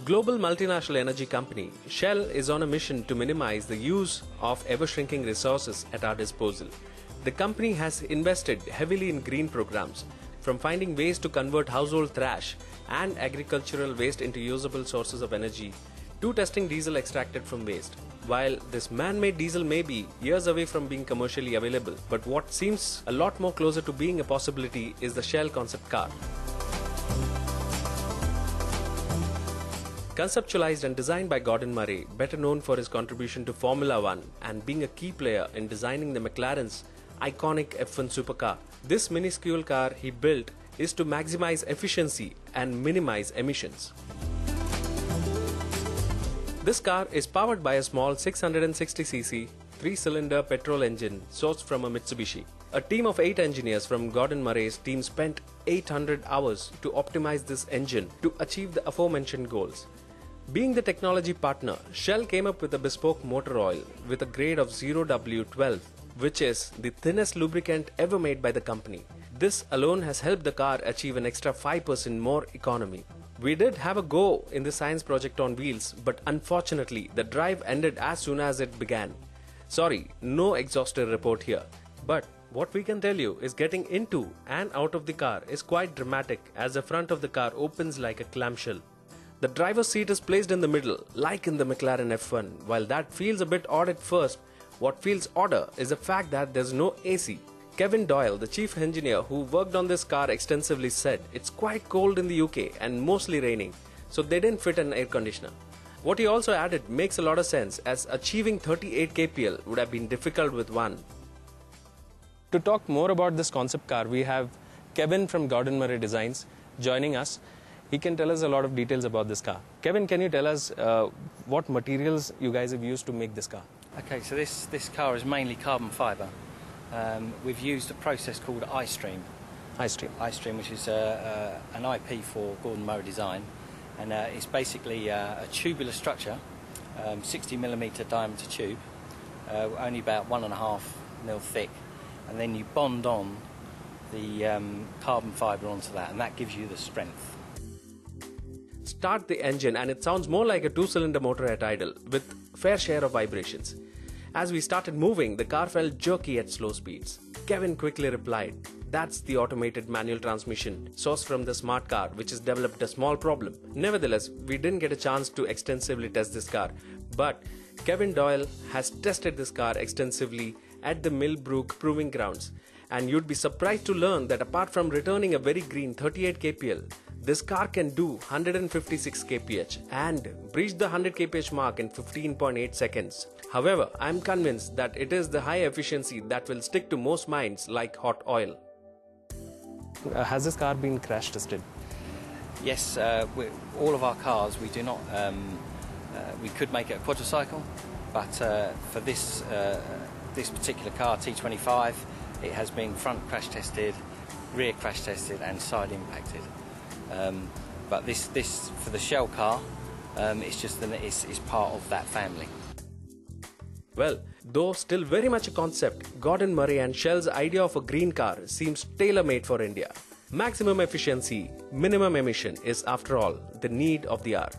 Global multinational energy company, Shell is on a mission to minimize the use of ever-shrinking resources at our disposal. The company has invested heavily in green programs, from finding ways to convert household trash and agricultural waste into usable sources of energy, to testing diesel extracted from waste. While this man-made diesel may be years away from being commercially available, but what seems a lot more closer to being a possibility is the Shell concept car. Conceptualized and designed by Gordon Murray, better known for his contribution to Formula One and being a key player in designing the McLaren's iconic F1 supercar, this minuscule car he built is to maximize efficiency and minimize emissions. This car is powered by a small 660cc 3-cylinder petrol engine sourced from a Mitsubishi. A team of 8 engineers from Gordon Murray's team spent 800 hours to optimize this engine to achieve the aforementioned goals. Being the technology partner, Shell came up with a bespoke motor oil with a grade of 0W12, which is the thinnest lubricant ever made by the company. This alone has helped the car achieve an extra 5% more economy. We did have a go in the science project on wheels, but unfortunately the drive ended as soon as it began. Sorry, no exhaustive report here. But what we can tell you is getting into and out of the car is quite dramatic, as the front of the car opens like a clamshell. The driver's seat is placed in the middle, like in the McLaren F1. While that feels a bit odd at first, what feels odder is the fact that there's no AC. Kevin Doyle, the chief engineer who worked on this car extensively, said it's quite cold in the UK and mostly raining, so they didn't fit an air conditioner. What he also added makes a lot of sense, as achieving 38 kpl would have been difficult with one. To talk more about this concept car, we have Kevin from Gordon Murray Designs joining us. He can tell us a lot of details about this car. Kevin, can you tell us what materials you guys have used to make this car? Okay, so this car is mainly carbon fibre. We've used a process called iStream. iStream, which is an IP for Gordon Murray Design, and it's basically a tubular structure, 60mm diameter tube, only about 1.5 mil thick, and then you bond on the carbon fibre onto that, and that gives you the strength. Start the engine and it sounds more like a 2-cylinder motor at idle, with fair share of vibrations. As we started moving, the car felt jerky at slow speeds. Kevin quickly replied, "That's the automated manual transmission sourced from the smart car, which has developed a small problem." Nevertheless, we didn't get a chance to extensively test this car, but Kevin Doyle has tested this car extensively at the Millbrook Proving Grounds, and you'd be surprised to learn that apart from returning a very green 38 kpl, this car can do 156 kph and breach the 100 kph mark in 15.8 seconds. However, I am convinced that it is the high efficiency that will stick to most minds like hot oil. Has this car been crash tested? Yes, all of our cars, we do not. We could make it a quadricycle, but for this particular car, T25, it has been front crash tested, rear crash tested, and side impacted. But this for the Shell car, it's just that it's part of that family. Well, though still very much a concept, Gordon Murray and Shell's idea of a green car seems tailor-made for India. Maximum efficiency, minimum emission is, after all, the need of the hour.